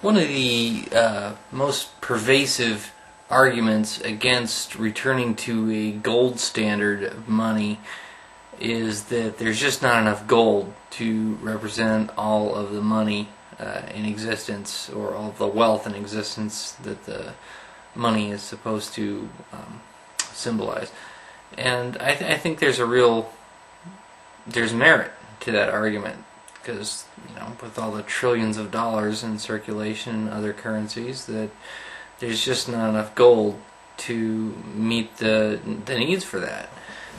One of the most pervasive arguments against returning to a gold standard of money is that there's just not enough gold to represent all of the money in existence, or all of the wealth in existence that the money is supposed to symbolize. And I think there's merit to that argument, because with all the trillions of dollars in circulation in other currencies, that there's just not enough gold to meet the needs for that.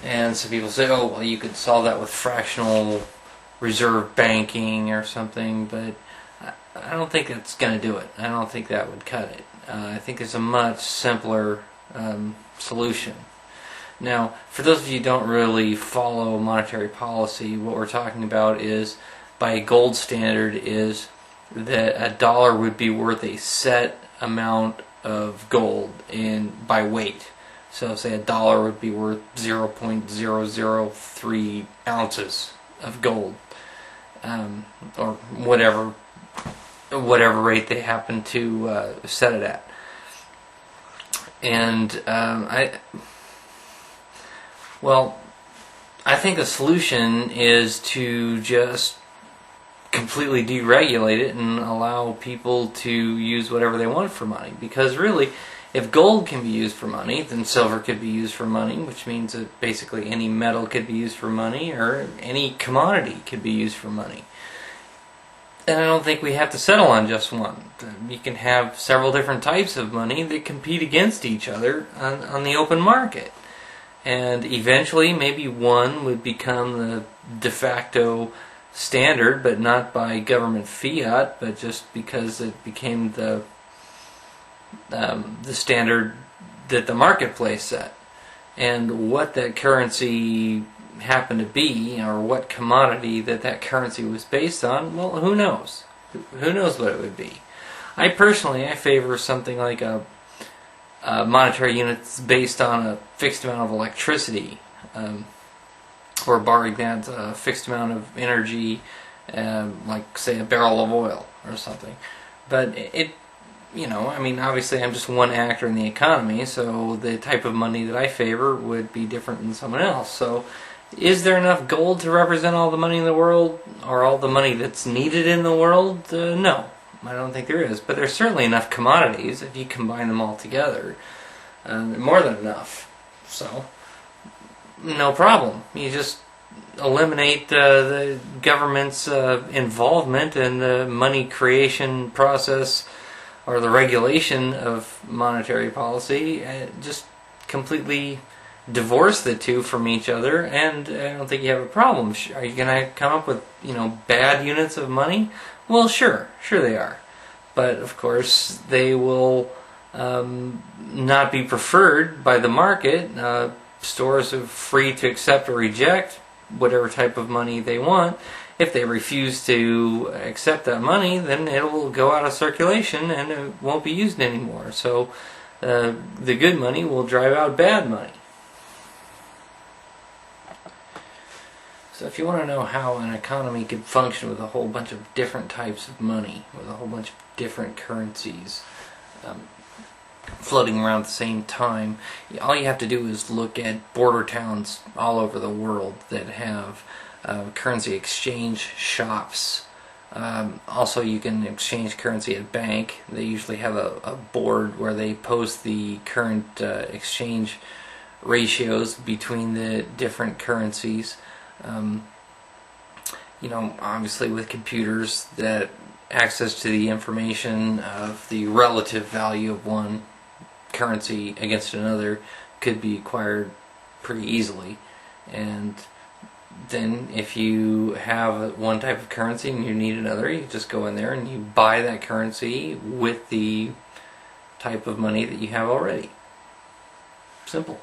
And some people say, oh, well, you could solve that with fractional reserve banking or something, but I don't think that's going to do it. I don't think that would cut it. I think there's a much simpler solution. Now, for those of you who don't really follow monetary policy, what we're talking about is, by a gold standard, is that a dollar would be worth a set amount of gold by weight. So say a dollar would be worth 0.003 ounces of gold, or whatever rate they happen to set it at. And I think the solution is to just completely deregulate it and allow people to use whatever they want for money. Because really, if gold can be used for money, then silver could be used for money, which means that basically any metal could be used for money, or any commodity could be used for money. And I don't think we have to settle on just one. You can have several different types of money that compete against each other on the open market. And eventually, maybe one would become the de facto standard, but not by government fiat, but just because it became the standard that the marketplace set. And what that currency happened to be, or what commodity that currency was based on, well, who knows? Who knows what it would be? I favor something like a monetary unit that's based on a fixed amount of electricity, or barring that, a fixed amount of energy, like say a barrel of oil or something. But obviously I'm just one actor in the economy, so the type of money that I favor would be different than someone else. So is there enough gold to represent all the money in the world, or all the money that's needed in the world? No, I don't think there is. But there's certainly enough commodities, if you combine them all together. More than enough. So, no problem. You just eliminate the government's involvement in the money creation process, or the regulation of monetary policy. Just completely divorce the two from each other, and I don't think you have a problem. Are you going to come up with bad units of money? Well, sure they are, but of course they will not be preferred by the market. Stores are free to accept or reject whatever type of money they want. If they refuse to accept that money, then it will go out of circulation and it won't be used anymore. So the good money will drive out bad money. So if you want to know how an economy could function with a whole bunch of different types of money, with a whole bunch of different currencies floating around at the same time, all you have to do is look at border towns all over the world that have currency exchange shops. Also, you can exchange currency at a bank. They usually have a board where they post the current exchange ratios between the different currencies. Obviously with computers, that access to the information of the relative value of one currency against another could be acquired pretty easily. And then if you have one type of currency and you need another, you just go in there and you buy that currency with the type of money that you have already. Simple.